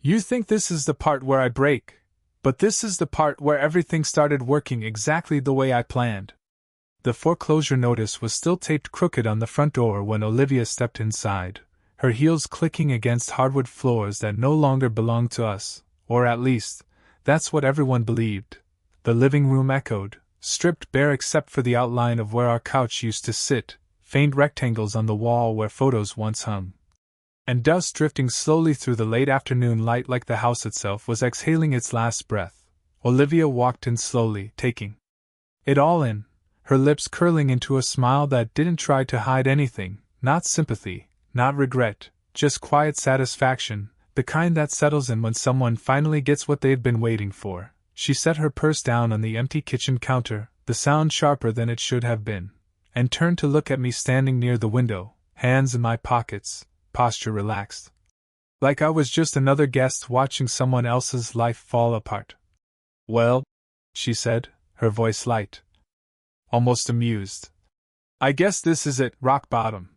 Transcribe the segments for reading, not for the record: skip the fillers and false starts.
You think this is the part where I break, but this is the part where everything started working exactly the way I planned. The foreclosure notice was still taped crooked on the front door when Olivia stepped inside, her heels clicking against hardwood floors that no longer belonged to us, or at least, that's what everyone believed. The living room echoed, stripped bare except for the outline of where our couch used to sit, faint rectangles on the wall where photos once hung. And dust drifting slowly through the late afternoon light like the house itself was exhaling its last breath. Olivia walked in slowly, taking it all in, her lips curling into a smile that didn't try to hide anything, not sympathy, not regret, just quiet satisfaction, the kind that settles in when someone finally gets what they've been waiting for. She set her purse down on the empty kitchen counter, the sound sharper than it should have been, and turned to look at me standing near the window, hands in my pockets, posture relaxed. Like I was just another guest watching someone else's life fall apart. Well, she said, her voice light, almost amused. I guess this is it, rock bottom.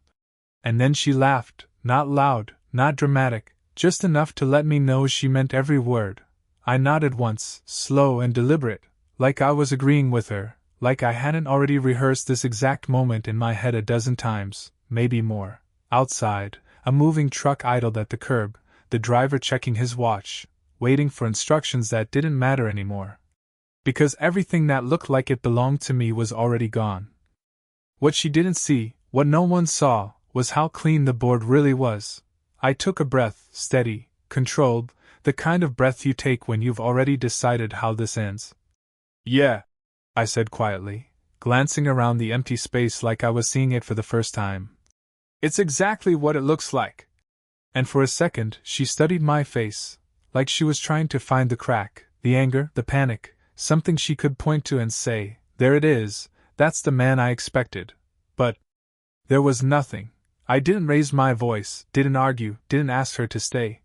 And then she laughed, not loud, not dramatic, just enough to let me know she meant every word. I nodded once, slow and deliberate, like I was agreeing with her, like I hadn't already rehearsed this exact moment in my head a dozen times, maybe more. Outside, a moving truck idled at the curb, the driver checking his watch, waiting for instructions that didn't matter anymore. Because everything that looked like it belonged to me was already gone. What she didn't see, what no one saw, was how clean the board really was. I took a breath, steady, controlled, the kind of breath you take when you've already decided how this ends. Yeah, I said quietly, glancing around the empty space like I was seeing it for the first time. It's exactly what it looks like. And for a second, she studied my face, like she was trying to find the crack, the anger, the panic, something she could point to and say, there it is, that's the man I expected. But there was nothing. I didn't raise my voice, didn't argue, didn't ask her to stay.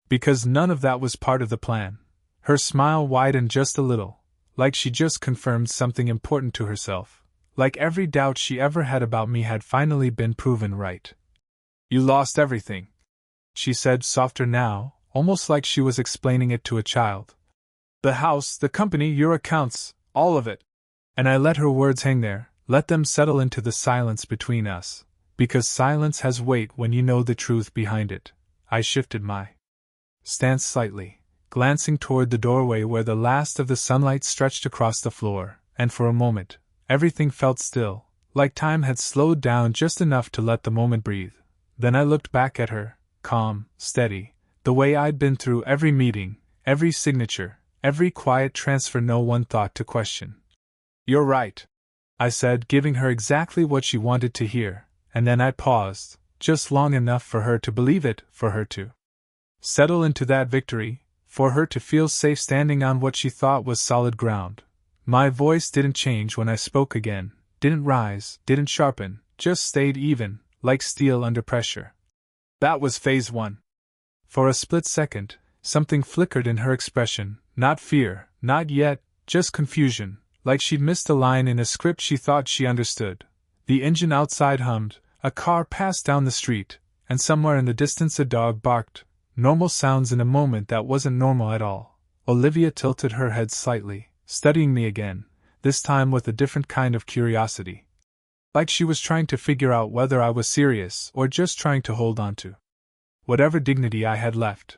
Because none of that was part of the plan. Her smile widened just a little, like she just confirmed something important to herself, like every doubt she ever had about me had finally been proven right. You lost everything, she said, softer now, almost like she was explaining it to a child. The house, the company, your accounts, all of it. And I let her words hang there, let them settle into the silence between us, because silence has weight when you know the truth behind it. I shifted my stance slightly, glancing toward the doorway where the last of the sunlight stretched across the floor, and for a moment, everything felt still, like time had slowed down just enough to let the moment breathe. Then I looked back at her, calm, steady, the way I'd been through every meeting, every signature, every quiet transfer no one thought to question. You're right, I said, giving her exactly what she wanted to hear, and then I paused, just long enough for her to believe it, for her to settle into that victory, for her to feel safe standing on what she thought was solid ground. My voice didn't change when I spoke again, didn't rise, didn't sharpen, just stayed even, like steel under pressure. That was phase 1. For a split second, something flickered in her expression, not fear, not yet, just confusion, like she'd missed a line in a script she thought she understood. The engine outside hummed, a car passed down the street, and somewhere in the distance a dog barked. Normal sounds in a moment that wasn't normal at all. Olivia tilted her head slightly, studying me again, this time with a different kind of curiosity. Like she was trying to figure out whether I was serious or just trying to hold on to whatever dignity I had left.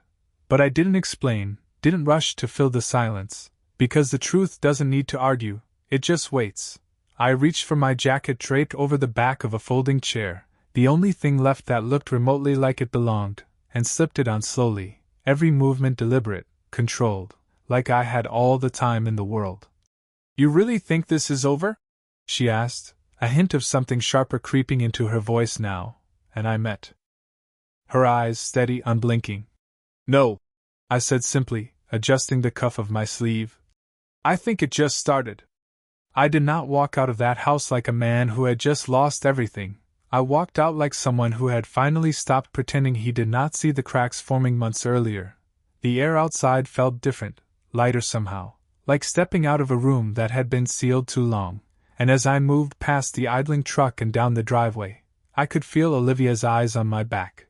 But I didn't explain, didn't rush to fill the silence, because the truth doesn't need to argue, it just waits. I reached for my jacket draped over the back of a folding chair, the only thing left that looked remotely like it belonged, and slipped it on slowly, every movement deliberate, controlled, like I had all the time in the world. You really think this is over? She asked, a hint of something sharper creeping into her voice now, and I met her eyes, steady, unblinking. No, I said simply, adjusting the cuff of my sleeve. I think it just started. I did not walk out of that house like a man who had just lost everything. I walked out like someone who had finally stopped pretending he did not see the cracks forming months earlier. The air outside felt different, lighter somehow, like stepping out of a room that had been sealed too long, and as I moved past the idling truck and down the driveway, I could feel Olivia's eyes on my back.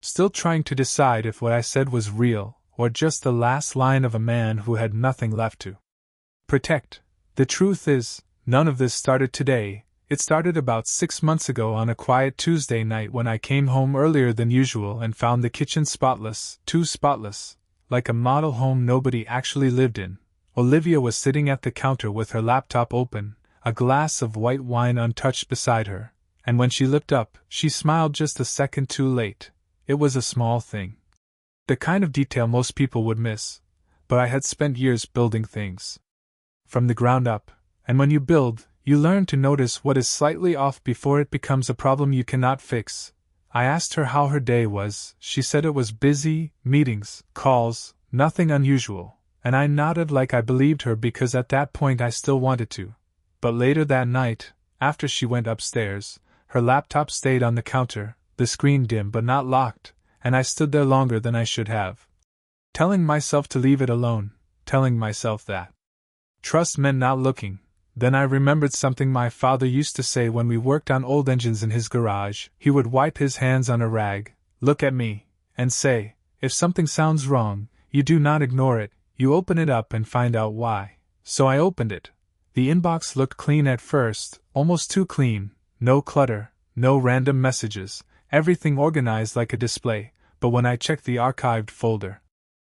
still trying to decide if what I said was real, or just the last line of a man who had nothing left to protect. The truth is, none of this started today. It started about 6 months ago on a quiet Tuesday night when I came home earlier than usual and found the kitchen spotless, too spotless, like a model home nobody actually lived in. Olivia was sitting at the counter with her laptop open, a glass of white wine untouched beside her, and when she looked up, she smiled just a second too late. It was a small thing. The kind of detail most people would miss, but I had spent years building things from the ground up, and when you build, you learn to notice what is slightly off before it becomes a problem you cannot fix. I asked her how her day was. She said it was busy, meetings, calls, nothing unusual, and I nodded like I believed her because at that point I still wanted to. But later that night, after she went upstairs, her laptop stayed on the counter, the screen dim but not locked, and I stood there longer than I should have. Telling myself to leave it alone, telling myself that trust meant not looking. Then I remembered something my father used to say when we worked on old engines in his garage. He would wipe his hands on a rag, look at me, and say, "If something sounds wrong, you do not ignore it, you open it up and find out why." So I opened it. The inbox looked clean at first, almost too clean, no clutter, no random messages, everything organized like a display, but when I checked the archived folder,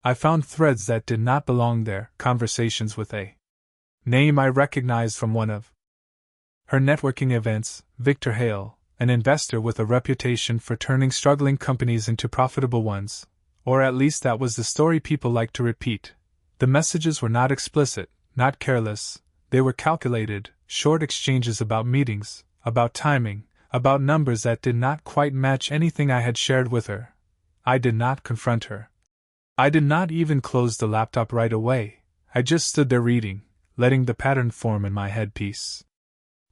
I found threads that did not belong there, conversations with a name I recognized from one of her networking events, Victor Hale, an investor with a reputation for turning struggling companies into profitable ones, or at least that was the story people liked to repeat. The messages were not explicit, not careless, they were calculated, short exchanges about meetings, about timing, about numbers that did not quite match anything I had shared with her. I did not confront her. I did not even close the laptop right away. I just stood there reading, letting the pattern form in my head piece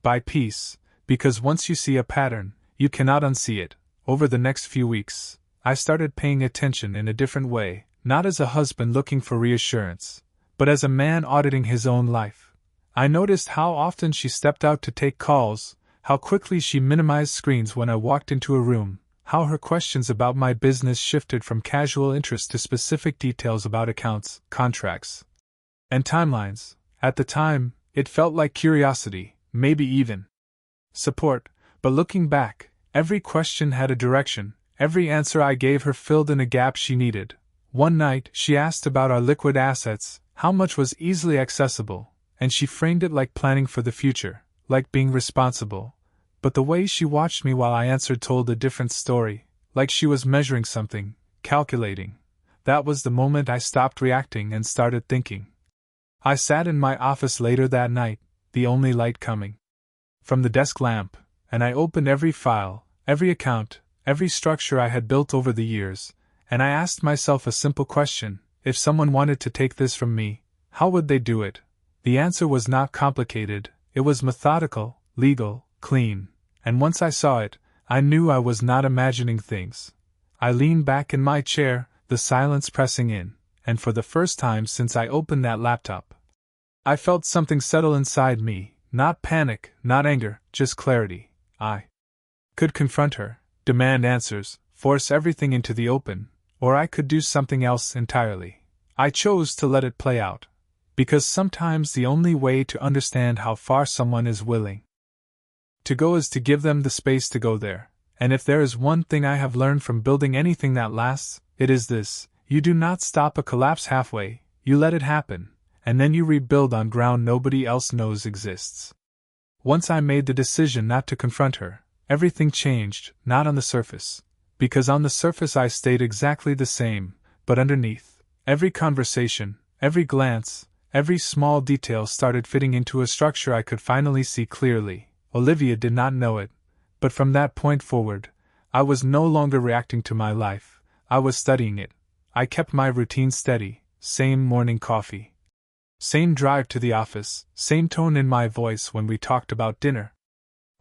by piece, because once you see a pattern, you cannot unsee it. Over the next few weeks, I started paying attention in a different way, not as a husband looking for reassurance, but as a man auditing his own life. I noticed how often she stepped out to take calls, how quickly she minimized screens when I walked into a room, how her questions about my business shifted from casual interest to specific details about accounts, contracts, and timelines. At the time, it felt like curiosity, maybe even support, but looking back, every question had a direction, every answer I gave her filled in a gap she needed. One night, she asked about our liquid assets, how much was easily accessible, and she framed it like planning for the future, like being responsible. But the way she watched me while I answered told a different story, like she was measuring something, calculating. That was the moment I stopped reacting and started thinking. I sat in my office later that night, the only light coming from the desk lamp, and I opened every file, every account, every structure I had built over the years, and I asked myself a simple question: if someone wanted to take this from me, how would they do it? The answer was not complicated, it was methodical, legal, clean, and once I saw it, I knew I was not imagining things. I leaned back in my chair, the silence pressing in, and for the first time since I opened that laptop, I felt something settle inside me, not panic, not anger, just clarity. I could confront her, demand answers, force everything into the open, or I could do something else entirely. I chose to let it play out, because sometimes the only way to understand how far someone is willing to go is to give them the space to go there. And if there is one thing I have learned from building anything that lasts, it is this: you do not stop a collapse halfway, you let it happen, and then you rebuild on ground nobody else knows exists. Once I made the decision not to confront her, everything changed, not on the surface, because on the surface I stayed exactly the same, but underneath, every conversation, every glance, every small detail started fitting into a structure I could finally see clearly. Olivia did not know it, but from that point forward, I was no longer reacting to my life, I was studying it. I kept my routine steady, same morning coffee, same drive to the office, same tone in my voice when we talked about dinner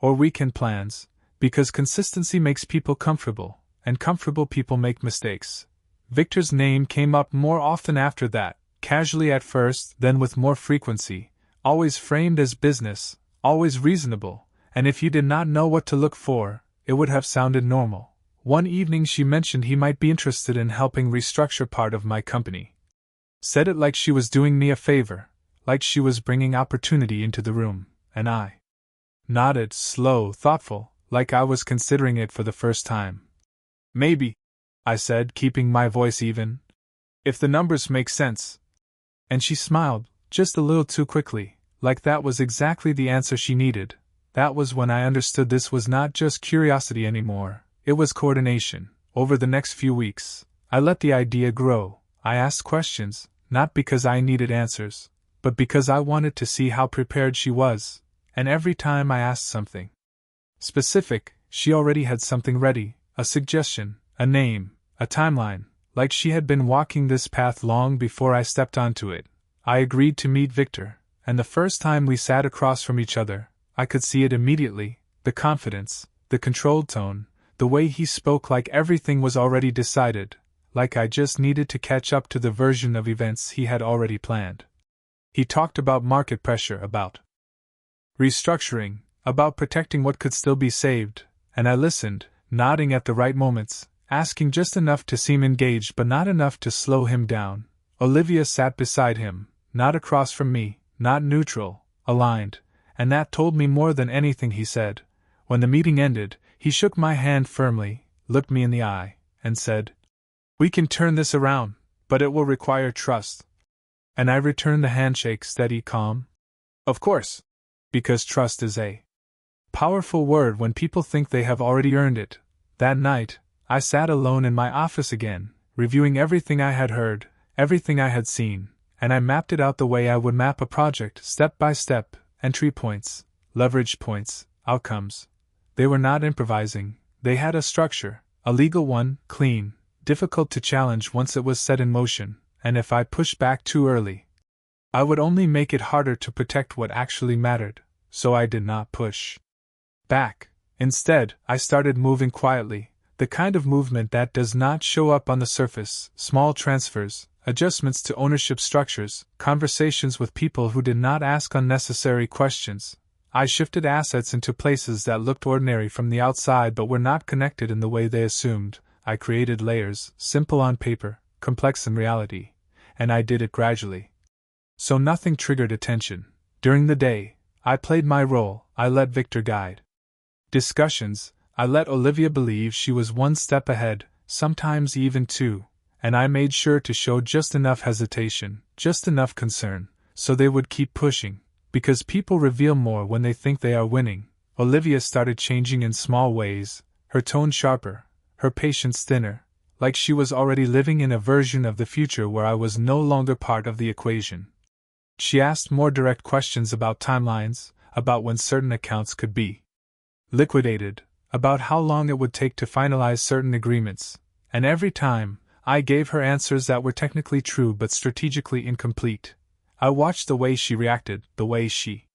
or weekend plans, because consistency makes people comfortable, and comfortable people make mistakes. Victor's name came up more often after that, casually at first, then with more frequency, always framed as business, always reasonable, and if you did not know what to look for, it would have sounded normal. One evening she mentioned he might be interested in helping restructure part of my company. Said it like she was doing me a favor, like she was bringing opportunity into the room, and I nodded, slow, thoughtful, like I was considering it for the first time. Maybe, I said, keeping my voice even. If the numbers make sense. And she smiled, just a little too quickly, like that was exactly the answer she needed. That was when I understood this was not just curiosity anymore, it was coordination. Over the next few weeks, I let the idea grow. I asked questions, not because I needed answers, but because I wanted to see how prepared she was, and every time I asked something specific, she already had something ready, a suggestion, a name, a timeline, like she had been walking this path long before I stepped onto it. I agreed to meet Victor, and the first time we sat across from each other, I could see it immediately, the confidence, the controlled tone, the way he spoke like everything was already decided, like I just needed to catch up to the version of events he had already planned. He talked about market pressure, about restructuring, about protecting what could still be saved, and I listened, nodding at the right moments, asking just enough to seem engaged but not enough to slow him down. Olivia sat beside him, not across from me, not neutral, aligned, and that told me more than anything he said. When the meeting ended, he shook my hand firmly, looked me in the eye, and said, "We can turn this around, but it will require trust." And I returned the handshake, steady, calm. Of course. Because trust is a powerful word when people think they have already earned it. That night, I sat alone in my office again, reviewing everything I had heard, everything I had seen, and I mapped it out the way I would map a project, step by step, entry points, leverage points, outcomes. They were not improvising, they had a structure, a legal one, clean, difficult to challenge once it was set in motion, and if I pushed back too early, I would only make it harder to protect what actually mattered, so I did not push back. Instead, I started moving quietly, the kind of movement that does not show up on the surface, small transfers, adjustments to ownership structures, conversations with people who did not ask unnecessary questions. I shifted assets into places that looked ordinary from the outside but were not connected in the way they assumed. I created layers, simple on paper, complex in reality, and I did it gradually. So nothing triggered attention. During the day, I played my role, I let Victor guide discussions, I let Olivia believe she was one step ahead, sometimes even two, and I made sure to show just enough hesitation, just enough concern, so they would keep pushing, because people reveal more when they think they are winning. Olivia started changing in small ways, her tone sharper, her patience thinner, like she was already living in a version of the future where I was no longer part of the equation. She asked more direct questions about timelines, about when certain accounts could be liquidated, about how long it would take to finalize certain agreements, and every time, I gave her answers that were technically true but strategically incomplete. I watched the way she reacted, the way she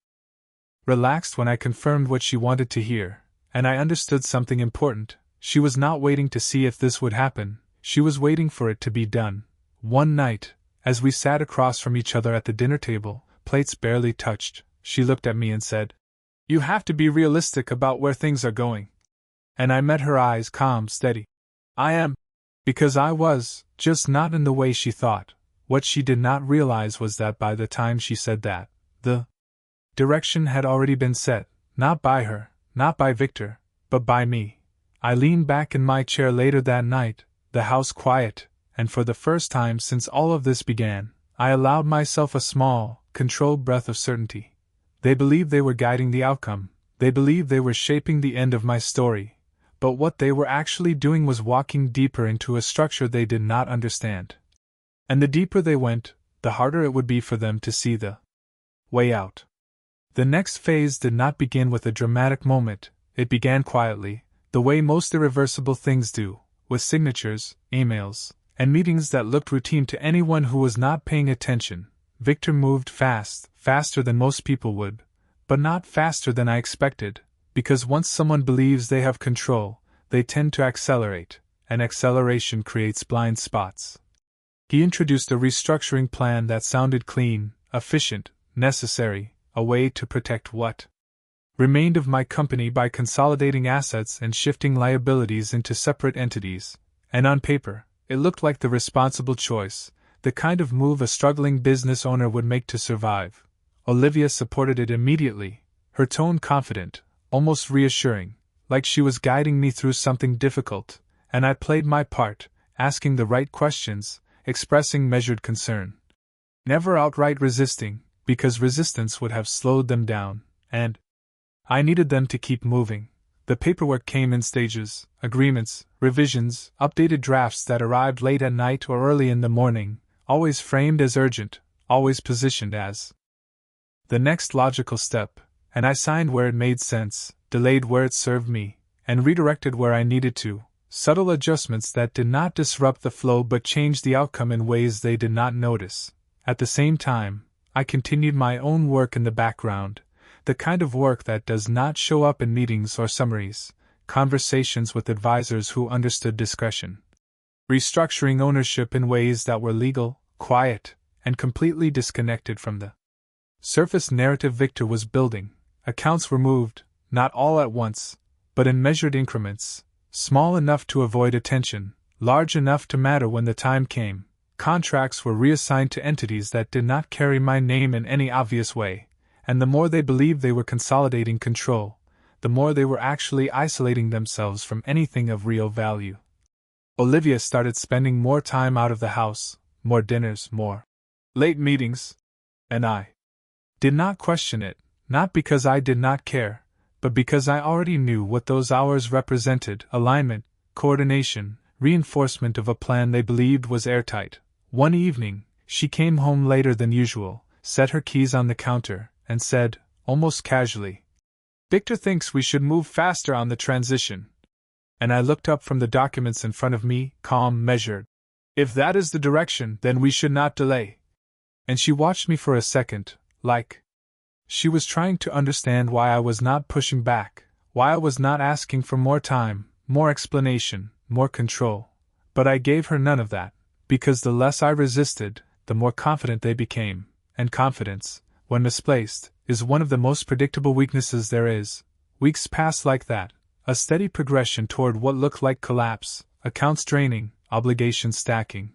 relaxed when I confirmed what she wanted to hear, and I understood something important. She was not waiting to see if this would happen, she was waiting for it to be done. One night, as we sat across from each other at the dinner table, plates barely touched, she looked at me and said, "You have to be realistic about where things are going." And I met her eyes, calm, steady. I am. Because I was, just not in the way she thought. What she did not realize was that by the time she said that, the direction had already been set, not by her, not by Victor, but by me. I leaned back in my chair later that night, the house quiet, and for the first time since all of this began, I allowed myself a small, controlled breath of certainty. They believed they were guiding the outcome, they believed they were shaping the end of my story, but what they were actually doing was walking deeper into a structure they did not understand. And the deeper they went, the harder it would be for them to see the way out. The next phase did not begin with a dramatic moment, it began quietly, the way most irreversible things do, with signatures, emails, and meetings that looked routine to anyone who was not paying attention. Victor moved fast, faster than most people would, but not faster than I expected, because once someone believes they have control, they tend to accelerate, and acceleration creates blind spots. He introduced a restructuring plan that sounded clean, efficient, necessary, a way to protect what remained of my company by consolidating assets and shifting liabilities into separate entities, and on paper, it looked like the responsible choice, the kind of move a struggling business owner would make to survive. Olivia supported it immediately, her tone confident, almost reassuring, like she was guiding me through something difficult, and I played my part, asking the right questions, expressing measured concern. Never outright resisting, because resistance would have slowed them down, and I needed them to keep moving. The paperwork came in stages, agreements, revisions, updated drafts that arrived late at night or early in the morning, always framed as urgent, always positioned as the next logical step, and I signed where it made sense, delayed where it served me, and redirected where I needed to, subtle adjustments that did not disrupt the flow but changed the outcome in ways they did not notice. At the same time, I continued my own work in the background, the kind of work that does not show up in meetings or summaries, conversations with advisors who understood discretion. Restructuring ownership in ways that were legal, quiet, and completely disconnected from the surface narrative Victor was building. Accounts were moved, not all at once, but in measured increments, small enough to avoid attention, large enough to matter when the time came. Contracts were reassigned to entities that did not carry my name in any obvious way, and the more they believed they were consolidating control, the more they were actually isolating themselves from anything of real value. Olivia started spending more time out of the house, more dinners, more late meetings, and I did not question it, not because I did not care, but because I already knew what those hours represented: alignment, coordination, reinforcement of a plan they believed was airtight. One evening, she came home later than usual, set her keys on the counter, and said, almost casually, "Victor thinks we should move faster on the transition." And I looked up from the documents in front of me, calm, measured. "If that is the direction, then we should not delay." And she watched me for a second, like she was trying to understand why I was not pushing back, why I was not asking for more time, more explanation, more control. But I gave her none of that, because the less I resisted, the more confident they became, and confidence, when misplaced, is one of the most predictable weaknesses there is. Weeks passed like that, a steady progression toward what looked like collapse, accounts draining, obligations stacking,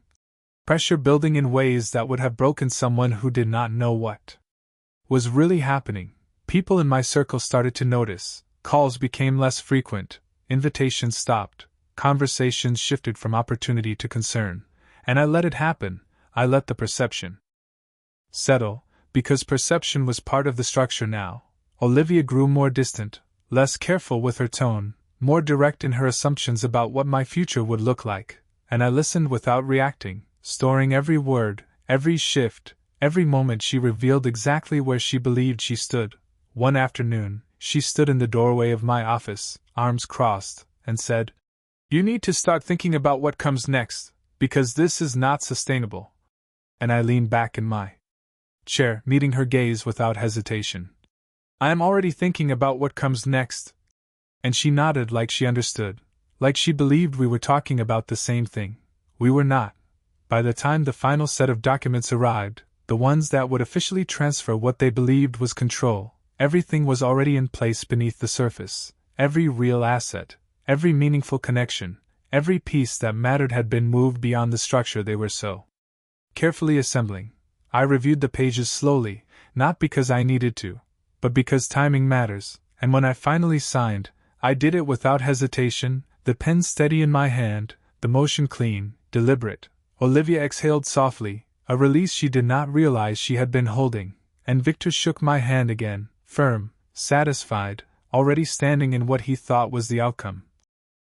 pressure building in ways that would have broken someone who did not know what was really happening. People in my circle started to notice, calls became less frequent, invitations stopped, conversations shifted from opportunity to concern, and I let it happen. I let the perception settle, because perception was part of the structure now. Olivia grew more distant, less careful with her tone, more direct in her assumptions about what my future would look like, and I listened without reacting, storing every word, every shift, every moment. She revealed exactly where she believed she stood. One afternoon, she stood in the doorway of my office, arms crossed, and said, "You need to start thinking about what comes next, because this is not sustainable." And I leaned back in my chair, meeting her gaze without hesitation. "I am already thinking about what comes next." And she nodded like she understood, like she believed we were talking about the same thing. We were not. By the time the final set of documents arrived, the ones that would officially transfer what they believed was control, everything was already in place beneath the surface. Every real asset, every meaningful connection, every piece that mattered had been moved beyond the structure they were so carefully assembling. I reviewed the pages slowly, not because I needed to, but because timing matters, and when I finally signed, I did it without hesitation, the pen steady in my hand, the motion clean, deliberate. Olivia exhaled softly, a release she did not realize she had been holding, and Victor shook my hand again, firm, satisfied, already standing in what he thought was the outcome.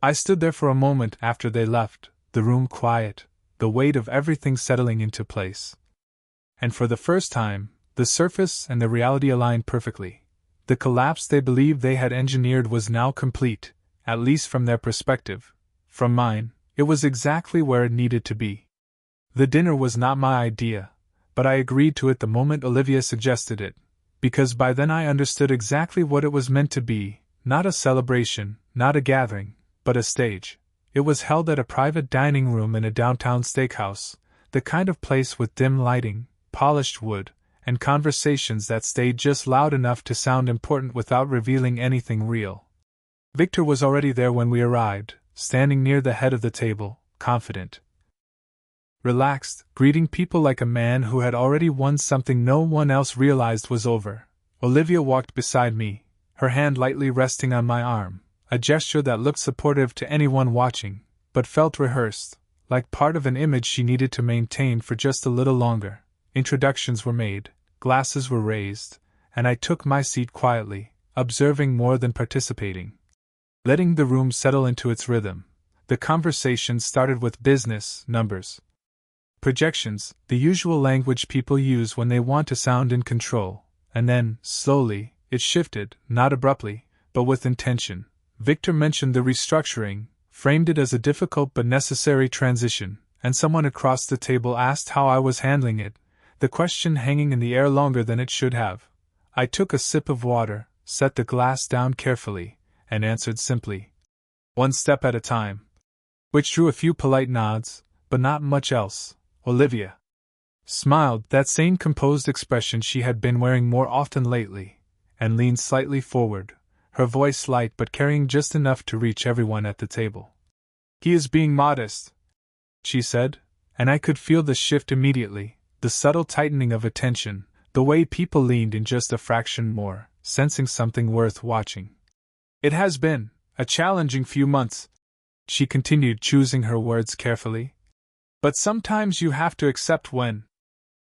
I stood there for a moment after they left, the room quiet, the weight of everything settling into place. And for the first time, the surface and the reality aligned perfectly. The collapse they believed they had engineered was now complete, at least from their perspective. From mine, it was exactly where it needed to be. The dinner was not my idea, but I agreed to it the moment Olivia suggested it, because by then I understood exactly what it was meant to be, not a celebration, not a gathering, but a stage. It was held at a private dining room in a downtown steakhouse, the kind of place with dim lighting, polished wood, and conversations that stayed just loud enough to sound important without revealing anything real. Victor was already there when we arrived, standing near the head of the table, confident, relaxed, greeting people like a man who had already won something no one else realized was over. Olivia walked beside me, her hand lightly resting on my arm, a gesture that looked supportive to anyone watching, but felt rehearsed, like part of an image she needed to maintain for just a little longer. Introductions were made, glasses were raised, and I took my seat quietly, observing more than participating. Letting the room settle into its rhythm, the conversation started with business, numbers, projections, the usual language people use when they want to sound in control, and then, slowly, it shifted, not abruptly, but with intention. Victor mentioned the restructuring, framed it as a difficult but necessary transition, and someone across the table asked how I was handling it, the question hanging in the air longer than it should have. I took a sip of water, set the glass down carefully, and answered simply, "One step at a time," which drew a few polite nods, but not much else. Olivia smiled, that same composed expression she had been wearing more often lately, and leaned slightly forward, her voice light but carrying just enough to reach everyone at the table. "He is being modest," she said, and I could feel the shift immediately, the subtle tightening of attention, the way people leaned in just a fraction more, sensing something worth watching. "It has been a challenging few months," she continued, choosing her words carefully. "But sometimes you have to accept when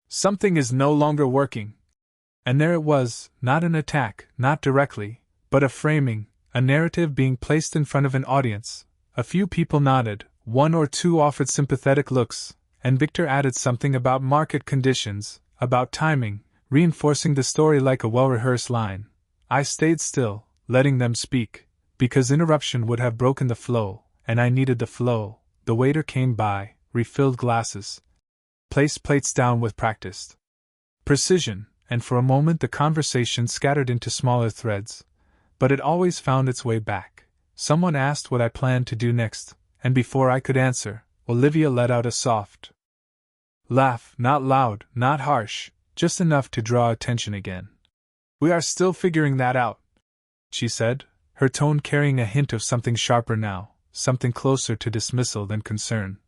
something is no longer working." And there it was, not an attack, not directly, but a framing, a narrative being placed in front of an audience. A few people nodded, one or two offered sympathetic looks, and Victor added something about market conditions, about timing, reinforcing the story like a well-rehearsed line. I stayed still, letting them speak, because interruption would have broken the flow, and I needed the flow. The waiter came by, refilled glasses, placed plates down with practiced precision, and for a moment the conversation scattered into smaller threads. But it always found its way back. Someone asked what I planned to do next, and before I could answer, Olivia let out a soft laugh, not loud, not harsh, just enough to draw attention again. "We are still figuring that out," she said, her tone carrying a hint of something sharper now, something closer to dismissal than concern.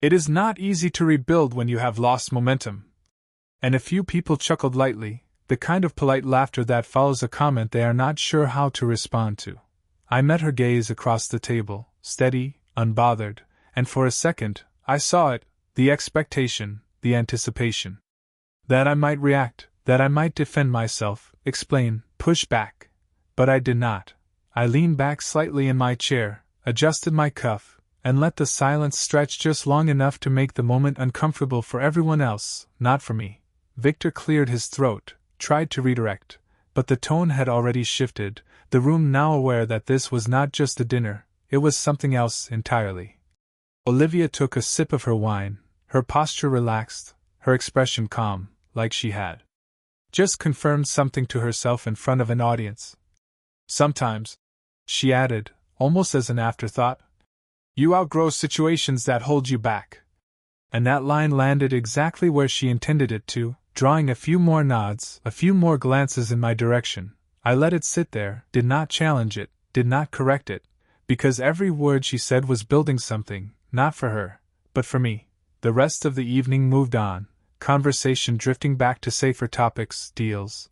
"It is not easy to rebuild when you have lost momentum." And a few people chuckled lightly, the kind of polite laughter that follows a comment they are not sure how to respond to. I met her gaze across the table, steady, unbothered, and for a second, I saw it, the expectation, the anticipation. That I might react, that I might defend myself, explain, push back. But I did not. I leaned back slightly in my chair, adjusted my cuff, and let the silence stretch just long enough to make the moment uncomfortable for everyone else, not for me. Victor cleared his throat, tried to redirect, but the tone had already shifted, the room now aware that this was not just a dinner, it was something else entirely. Olivia took a sip of her wine, her posture relaxed, her expression calm, like she had just confirmed something to herself in front of an audience. "Sometimes," she added, almost as an afterthought, "you outgrow situations that hold you back." And that line landed exactly where she intended it to, drawing a few more nods, a few more glances in my direction. I let it sit there, did not challenge it, did not correct it, because every word she said was building something, not for her, but for me. The rest of the evening moved on, conversation drifting back to safer topics, deals,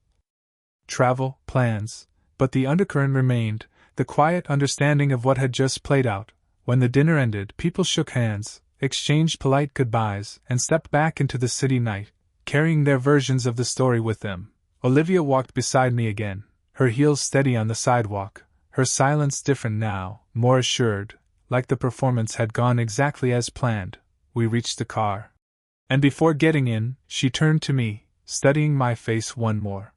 travel, plans, but the undercurrent remained, the quiet understanding of what had just played out. When the dinner ended, people shook hands, exchanged polite goodbyes, and stepped back into the city night, carrying their versions of the story with them. Olivia walked beside me again, her heels steady on the sidewalk, her silence different now, more assured, like the performance had gone exactly as planned. We reached the car. And before getting in, she turned to me, studying my face one more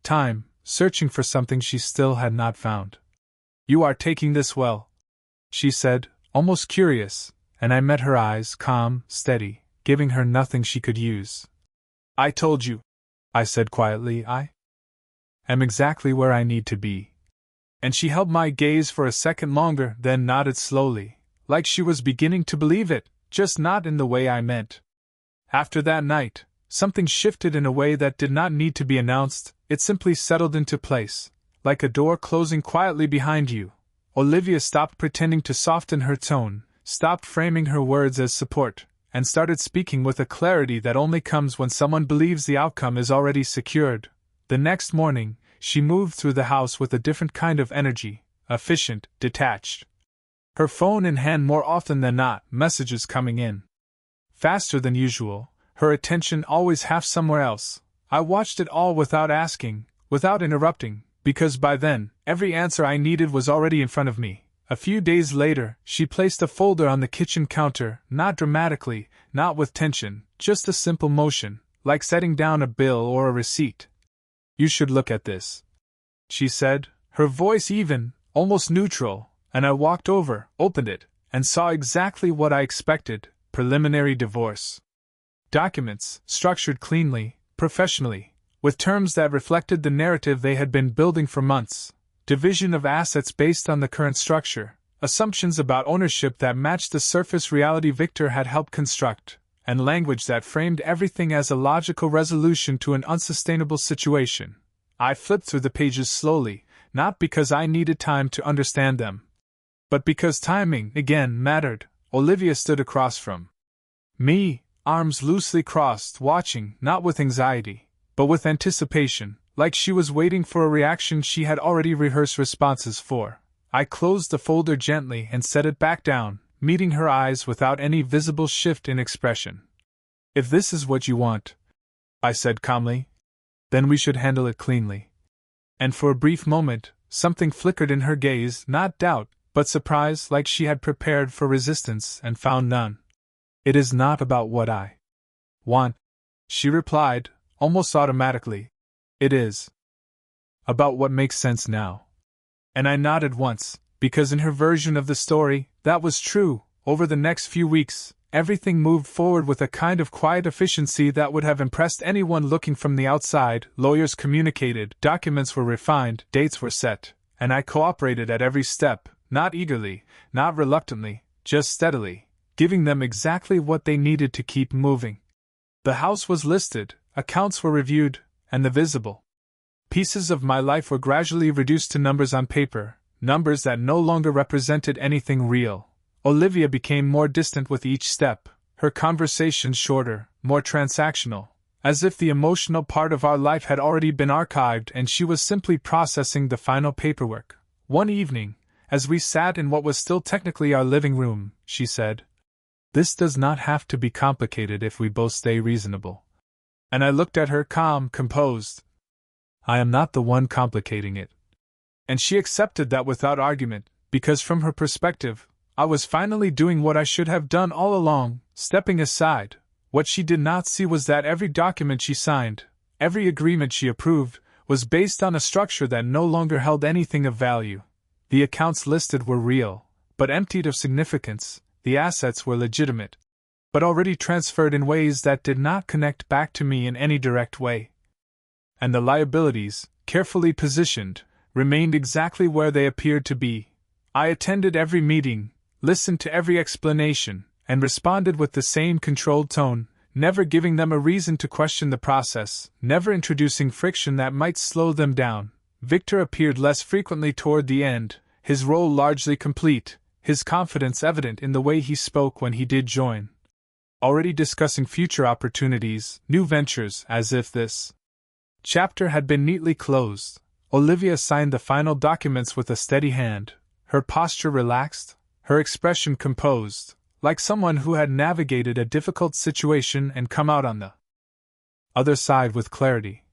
time, searching for something she still had not found. "You are taking this well," she said, almost curious, and I met her eyes, calm, steady, giving her nothing she could use. "I told you," I said quietly, "I am exactly where I need to be." And she held my gaze for a second longer, then nodded slowly, like she was beginning to believe it, just not in the way I meant. After that night, Something shifted in a way that did not need to be announced, it simply settled into place, like a door closing quietly behind you. Olivia stopped pretending to soften her tone, stopped framing her words as support, and started speaking with a clarity that only comes when someone believes the outcome is already secured. The next morning, she moved through the house with a different kind of energy, efficient, detached. Her phone in hand more often than not, messages coming in faster than usual, her attention always half somewhere else. I watched it all without asking, without interrupting, because by then, every answer I needed was already in front of me. A few days later, she placed a folder on the kitchen counter, not dramatically, not with tension, just a simple motion, like setting down a bill or a receipt. "You should look at this," she said, her voice even, almost neutral, and I walked over, opened it, and saw exactly what I expected: preliminary divorce documents, structured cleanly, professionally, with terms that reflected the narrative they had been building for months. Division of assets based on the current structure, assumptions about ownership that matched the surface reality Victor had helped construct, and language that framed everything as a logical resolution to an unsustainable situation. I flipped through the pages slowly, not because I needed time to understand them, but because timing, again, mattered. Olivia stood across from me, arms loosely crossed, watching, not with anxiety, but with anticipation, like she was waiting for a reaction she had already rehearsed responses for. I closed the folder gently and set it back down, meeting her eyes without any visible shift in expression. "If this is what you want," I said calmly, "then we should handle it cleanly." And for a brief moment, something flickered in her gaze, not doubt, but surprise, like she had prepared for resistance and found none. "It is not about what I want," she replied, almost automatically. "It is about what makes sense now." And I nodded once, because in her version of the story, that was true. Over the next few weeks, everything moved forward with a kind of quiet efficiency that would have impressed anyone looking from the outside. Lawyers communicated, documents were refined, dates were set, and I cooperated at every step, not eagerly, not reluctantly, just steadily, giving them exactly what they needed to keep moving. The house was listed, accounts were reviewed, and the visible pieces of my life were gradually reduced to numbers on paper, numbers that no longer represented anything real. Olivia became more distant with each step, her conversations shorter, more transactional, as if the emotional part of our life had already been archived and she was simply processing the final paperwork. One evening, as we sat in what was still technically our living room, she said, "This does not have to be complicated if we both stay reasonable." And I looked at her, calm, composed. "I am not the one complicating it." And she accepted that without argument, because from her perspective, I was finally doing what I should have done all along, stepping aside. What she did not see was that every document she signed, every agreement she approved, was based on a structure that no longer held anything of value. The accounts listed were real, but emptied of significance. The assets were legitimate, but already transferred in ways that did not connect back to me in any direct way. And the liabilities, carefully positioned, remained exactly where they appeared to be. I attended every meeting, listened to every explanation, and responded with the same controlled tone, never giving them a reason to question the process, never introducing friction that might slow them down. Victor appeared less frequently toward the end, his role largely complete, his confidence evident in the way he spoke when he did join. Already discussing future opportunities, new ventures, as if this chapter had been neatly closed. Olivia signed the final documents with a steady hand, her posture relaxed, her expression composed, like someone who had navigated a difficult situation and come out on the other side with clarity.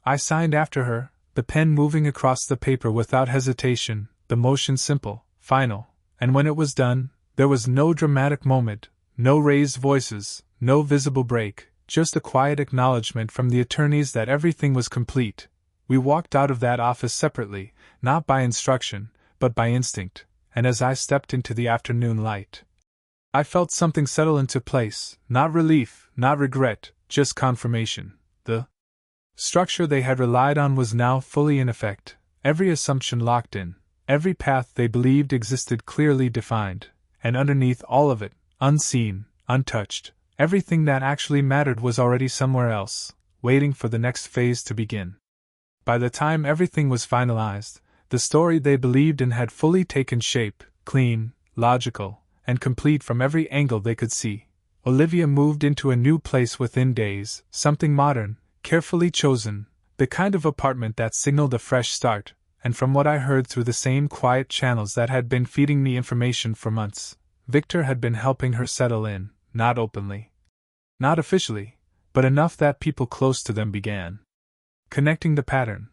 I signed after her, the pen moving across the paper without hesitation, the motion simple, final, and when it was done, there was no dramatic moment, no raised voices, no visible break, just a quiet acknowledgement from the attorneys that everything was complete. We walked out of that office separately, not by instruction, but by instinct, and as I stepped into the afternoon light, I felt something settle into place, not relief, not regret, just confirmation. The structure they had relied on was now fully in effect, every assumption locked in, every path they believed existed clearly defined, and underneath all of it, unseen, untouched, Everything that actually mattered was already somewhere else, waiting for the next phase to begin. By the time everything was finalized, the story they believed in had fully taken shape, clean, logical, and complete from every angle they could see. Olivia moved into a new place within days, something modern, carefully chosen, the kind of apartment that signaled a fresh start, and from what I heard through the same quiet channels that had been feeding me information for months, Victor had been helping her settle in, not openly, not officially, but enough that people close to them began connecting the pattern.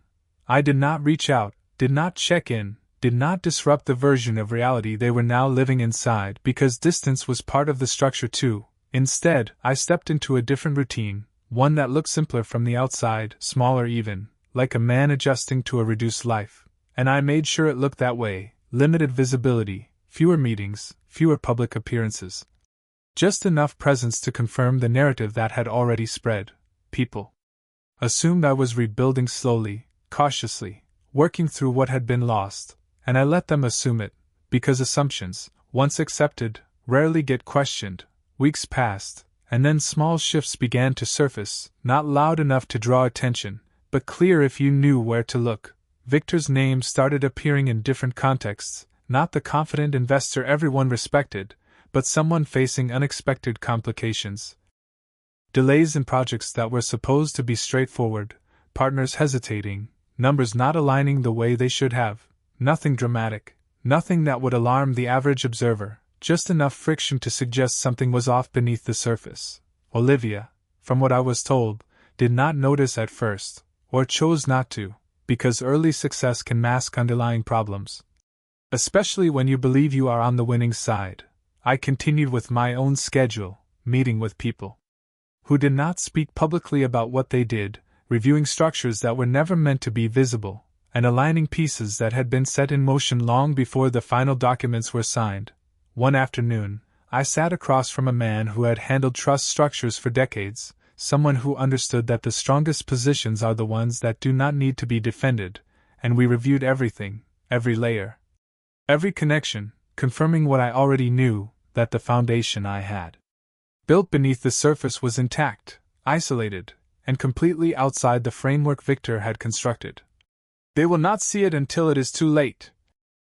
I did not reach out, did not check in, did not disrupt the version of reality they were now living inside because distance was part of the structure too. Instead, I stepped into a different routine, one that looked simpler from the outside, smaller even, like a man adjusting to a reduced life, and I made sure it looked that way: limited visibility, fewer meetings, fewer public appearances. Just enough presence to confirm the narrative that had already spread. People assumed I was rebuilding slowly, cautiously, working through what had been lost, and I let them assume it, because assumptions, once accepted, rarely get questioned. Weeks passed, and then small shifts began to surface, not loud enough to draw attention, but clear if you knew where to look. Victor's name started appearing in different contexts, not the confident investor everyone respected, but someone facing unexpected complications. Delays in projects that were supposed to be straightforward, partners hesitating, numbers not aligning the way they should have. Nothing dramatic, nothing that would alarm the average observer, just enough friction to suggest something was off beneath the surface. Olivia, from what I was told, did not notice at first, or chose not to, because early success can mask underlying problems. Especially when you believe you are on the winning side. I continued with my own schedule, meeting with people who did not speak publicly about what they did, reviewing structures that were never meant to be visible, and aligning pieces that had been set in motion long before the final documents were signed. One afternoon, I sat across from a man who had handled trust structures for decades, someone who understood that the strongest positions are the ones that do not need to be defended, and we reviewed everything, every layer, every connection, confirming what I already knew, that the foundation I had built beneath the surface was intact, isolated, and completely outside the framework Victor had constructed. "They will not see it until it is too late,"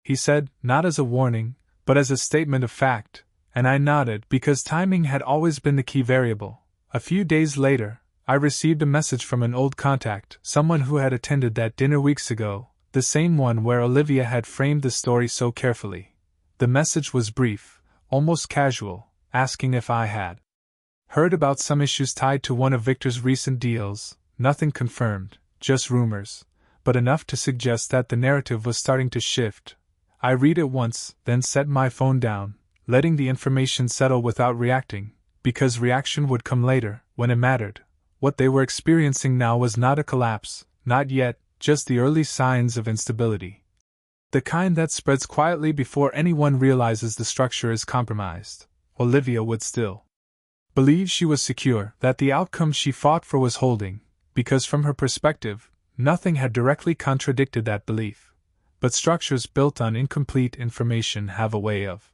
he said, not as a warning, but as a statement of fact, and I nodded because timing had always been the key variable. A few days later, I received a message from an old contact, someone who had attended that dinner weeks ago, the same one where Olivia had framed the story so carefully. The message was brief, almost casual, asking if I had heard about some issues tied to one of Victor's recent deals. Nothing confirmed, just rumors, but enough to suggest that the narrative was starting to shift. I read it once, then set my phone down, letting the information settle without reacting, because reaction would come later, when it mattered. What they were experiencing now was not a collapse, not yet, just the early signs of instability. The kind that spreads quietly before anyone realizes the structure is compromised. Olivia would still believe she was secure, that the outcome she fought for was holding, because from her perspective, nothing had directly contradicted that belief. But structures built on incomplete information have a way of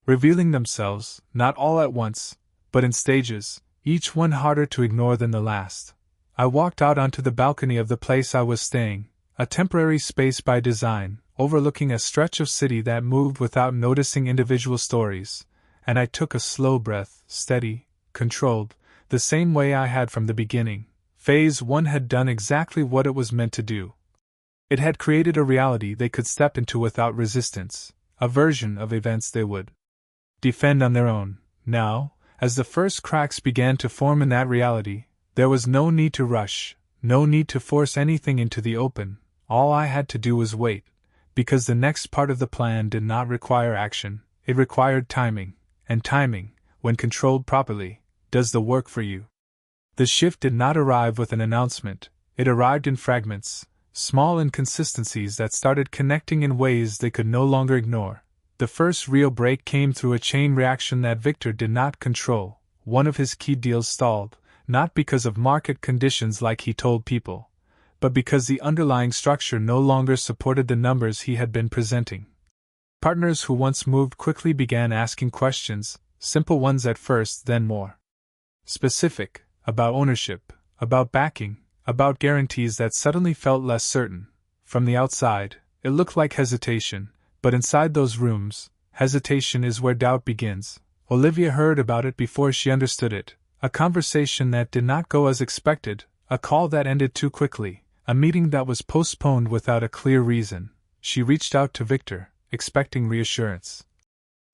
revealing themselves, not all at once, but in stages, each one harder to ignore than the last. I walked out onto the balcony of the place I was staying, a temporary space by design, overlooking a stretch of city that moved without noticing individual stories, and I took a slow breath, steady, controlled, the same way I had from the beginning. Phase 1 had done exactly what it was meant to do. It had created a reality they could step into without resistance, a version of events they would defend on their own. Now, as the first cracks began to form in that reality, there was no need to rush, no need to force anything into the open. All I had to do was wait, because the next part of the plan did not require action, it required timing, and timing, when controlled properly, does the work for you. The shift did not arrive with an announcement, it arrived in fragments, small inconsistencies that started connecting in ways they could no longer ignore. The first real break came through a chain reaction that Victor did not control. One of his key deals stalled, not because of market conditions like he told people, but because the underlying structure no longer supported the numbers he had been presenting. Partners who once moved quickly began asking questions, simple ones at first, then more specific, about ownership, about backing, about guarantees that suddenly felt less certain. From the outside, it looked like hesitation, but inside those rooms, hesitation is where doubt begins. Olivia heard about it before she understood it, a conversation that did not go as expected, a call that ended too quickly, a meeting that was postponed without a clear reason. She reached out to Victor, expecting reassurance.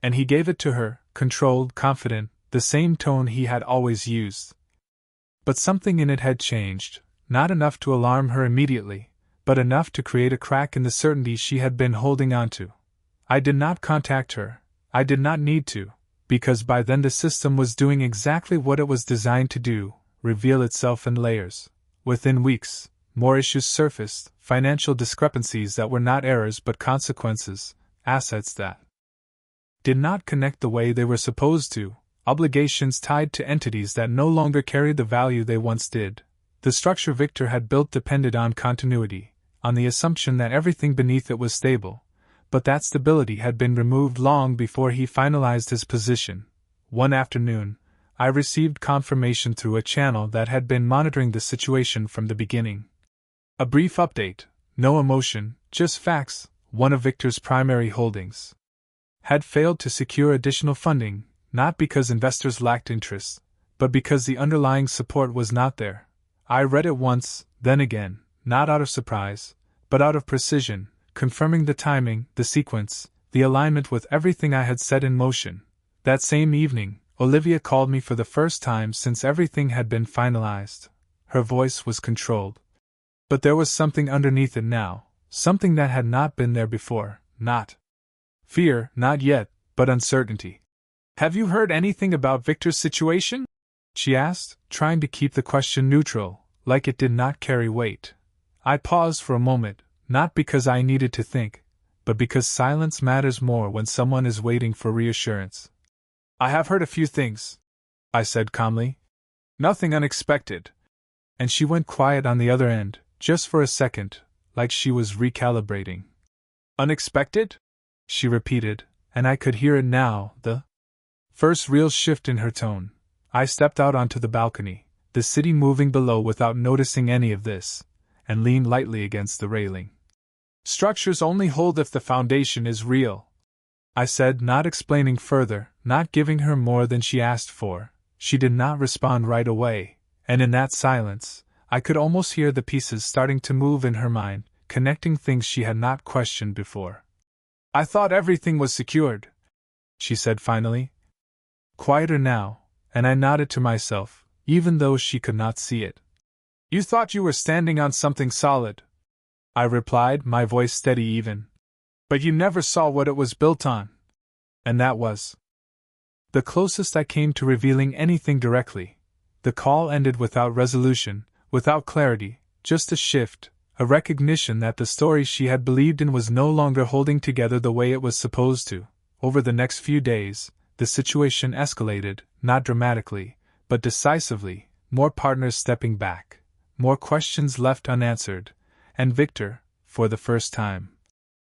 And he gave it to her, controlled, confident, the same tone he had always used. But something in it had changed, not enough to alarm her immediately, but enough to create a crack in the certainty she had been holding on to. I did not contact her. I did not need to, because by then the system was doing exactly what it was designed to do, reveal itself in layers. Within weeks, more issues surfaced, financial discrepancies that were not errors but consequences, assets that did not connect the way they were supposed to, obligations tied to entities that no longer carried the value they once did. The structure Victor had built depended on continuity, on the assumption that everything beneath it was stable, but that stability had been removed long before he finalized his position. One afternoon, I received confirmation through a channel that had been monitoring the situation from the beginning. A brief update, no emotion, just facts. One of Victor's primary holdings had failed to secure additional funding, not because investors lacked interest, but because the underlying support was not there. I read it once, then again, not out of surprise, but out of precision, confirming the timing, the sequence, the alignment with everything I had set in motion. That same evening, Olivia called me for the first time since everything had been finalized. Her voice was controlled. But there was something underneath it now, something that had not been there before, not fear, not yet, but uncertainty. "Have you heard anything about Victor's situation?" she asked, trying to keep the question neutral, like it did not carry weight. I paused for a moment, not because I needed to think, but because silence matters more when someone is waiting for reassurance. "I have heard a few things," I said calmly. "Nothing unexpected." And she went quiet on the other end, just for a second, like she was recalibrating. "Unexpected?" she repeated, and I could hear it now, the first real shift in her tone. I stepped out onto the balcony, the city moving below without noticing any of this, and leaned lightly against the railing. "Structures only hold if the foundation is real," I said, not explaining further, not giving her more than she asked for. She did not respond right away, and in that silence, I could almost hear the pieces starting to move in her mind, connecting things she had not questioned before. "I thought everything was secured," she said finally. Quieter now, and I nodded to myself, even though she could not see it. "You thought you were standing on something solid," I replied, my voice steady even. "But you never saw what it was built on." And that was the closest I came to revealing anything directly. The call ended without resolution, without clarity, just a shift, a recognition that the story she had believed in was no longer holding together the way it was supposed to. Over the next few days, the situation escalated, not dramatically, but decisively, more partners stepping back, more questions left unanswered, and Victor, for the first time,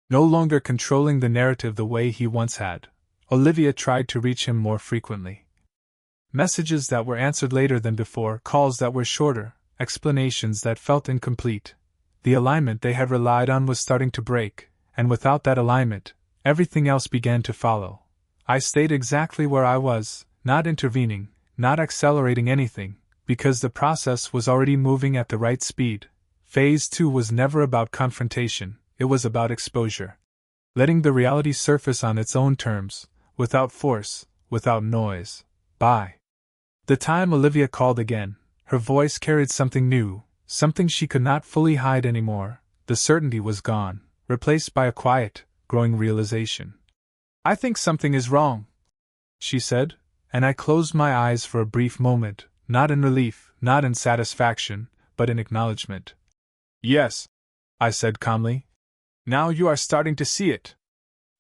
no longer controlling the narrative the way he once had. Olivia tried to reach him more frequently. Messages that were answered later than before, calls that were shorter, explanations that felt incomplete. The alignment they had relied on was starting to break, and without that alignment, everything else began to follow. I stayed exactly where I was, not intervening, not accelerating anything, because the process was already moving at the right speed. Phase 2 was never about confrontation, it was about exposure. Letting the reality surface on its own terms, without force, without noise. By the time Olivia called again, her voice carried something new, something she could not fully hide anymore. The certainty was gone, replaced by a quiet, growing realization. "I think something is wrong," she said, and I closed my eyes for a brief moment, not in relief, not in satisfaction, but in acknowledgement. "Yes," I said calmly. "Now you are starting to see it."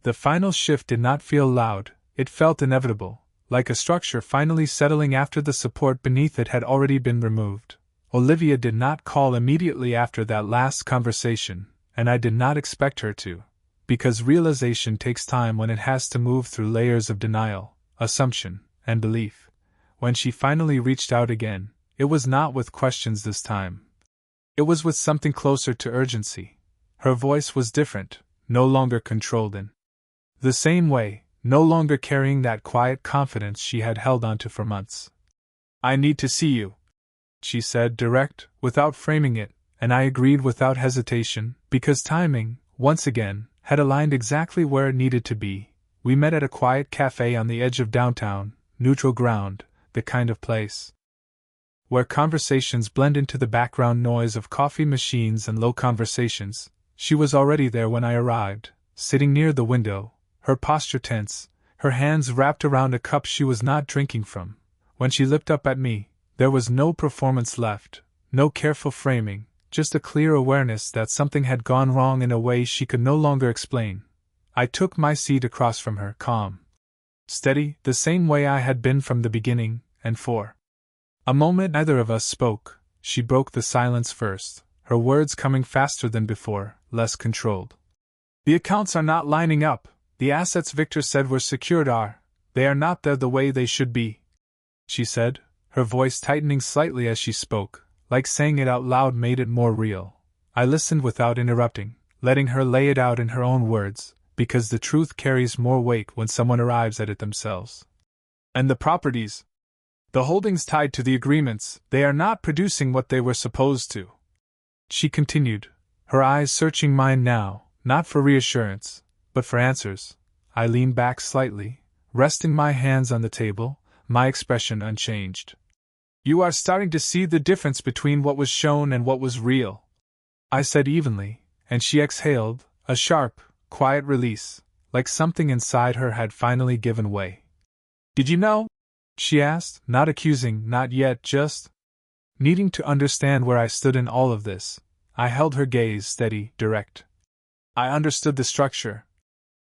The final shift did not feel loud, it felt inevitable, like a structure finally settling after the support beneath it had already been removed. Olivia did not call immediately after that last conversation, and I did not expect her to, because realization takes time when it has to move through layers of denial, assumption, and belief. When she finally reached out again, it was not with questions this time. It was with something closer to urgency. Her voice was different, no longer controlled in the same way, no longer carrying that quiet confidence she had held onto for months. "I need to see you," she said, direct, without framing it, and I agreed without hesitation, because timing, once again, had aligned exactly where it needed to be. We met at a quiet cafe on the edge of downtown, neutral ground, the kind of place where conversations blend into the background noise of coffee machines and low conversations. She was already there when I arrived, sitting near the window, her posture tense, her hands wrapped around a cup she was not drinking from. When she looked up at me, there was no performance left, no careful framing, just a clear awareness that something had gone wrong in a way she could no longer explain. I took my seat across from her, calm, steady, the same way I had been from the beginning, and for a moment neither of us spoke. She broke the silence first, her words coming faster than before, less controlled. "The accounts are not lining up. The assets Victor said were secured they are not there the way they should be," she said, her voice tightening slightly as she spoke, like saying it out loud made it more real. I listened without interrupting, letting her lay it out in her own words, because the truth carries more weight when someone arrives at it themselves. "And the properties, the holdings tied to the agreements, they are not producing what they were supposed to," she continued, her eyes searching mine now, not for reassurance, but for answers. I leaned back slightly, resting my hands on the table, my expression unchanged. "You are starting to see the difference between what was shown and what was real," I said evenly, and she exhaled, a sharp, quiet release, like something inside her had finally given way. "Did you know?" she asked, not accusing, not yet, just needing to understand where I stood in all of this. I held her gaze steady, direct. "I understood the structure,"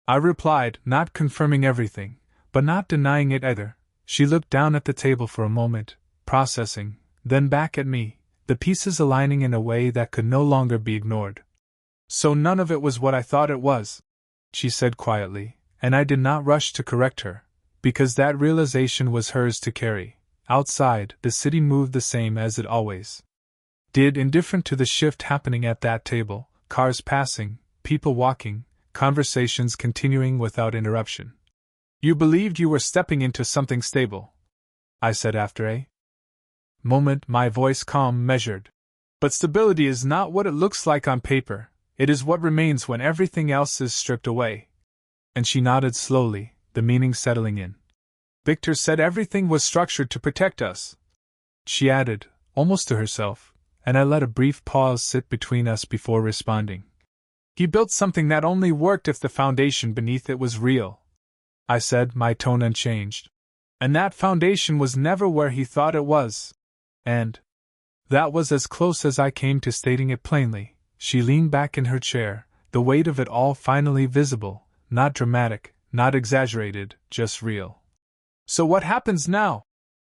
I replied, not confirming everything, but not denying it either. She looked down at the table for a moment, processing, then back at me, the pieces aligning in a way that could no longer be ignored. "So none of it was what I thought it was," she said quietly, and I did not rush to correct her, because that realization was hers to carry. Outside, the city moved the same as it always did, indifferent to the shift happening at that table, cars passing, people walking, conversations continuing without interruption. "You believed you were stepping into something stable," I said after a moment, my voice calm, measured. "But stability is not what it looks like on paper, it is what remains when everything else is stripped away." And she nodded slowly, the meaning settling in. "Victor said everything was structured to protect us," she added, almost to herself, and I let a brief pause sit between us before responding. "He built something that only worked if the foundation beneath it was real," I said, my tone unchanged. "And that foundation was never where he thought it was." And that was as close as I came to stating it plainly. She leaned back in her chair, the weight of it all finally visible, not dramatic, not exaggerated, just real. "So what happens now?"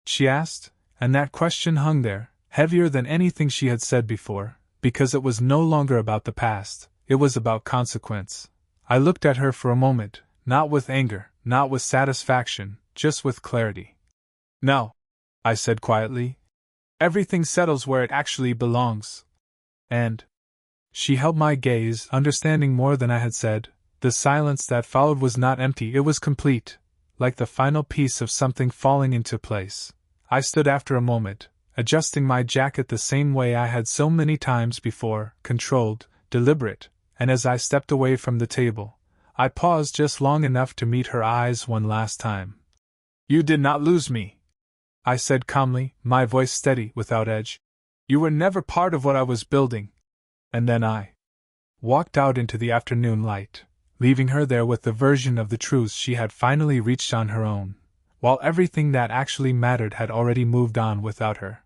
she asked, and that question hung there, heavier than anything she had said before, because it was no longer about the past. It was about consequence. I looked at her for a moment, not with anger, not with satisfaction, just with clarity. "No," I said quietly. "Everything settles where it actually belongs." And she held my gaze, understanding more than I had said. The silence that followed was not empty, it was complete, like the final piece of something falling into place. I stood after a moment, adjusting my jacket the same way I had so many times before, controlled, deliberate. And as I stepped away from the table, I paused just long enough to meet her eyes one last time. "You did not lose me," I said calmly, my voice steady, without edge. "You were never part of what I was building." And then I walked out into the afternoon light, leaving her there with the version of the truths she had finally reached on her own, while everything that actually mattered had already moved on without her.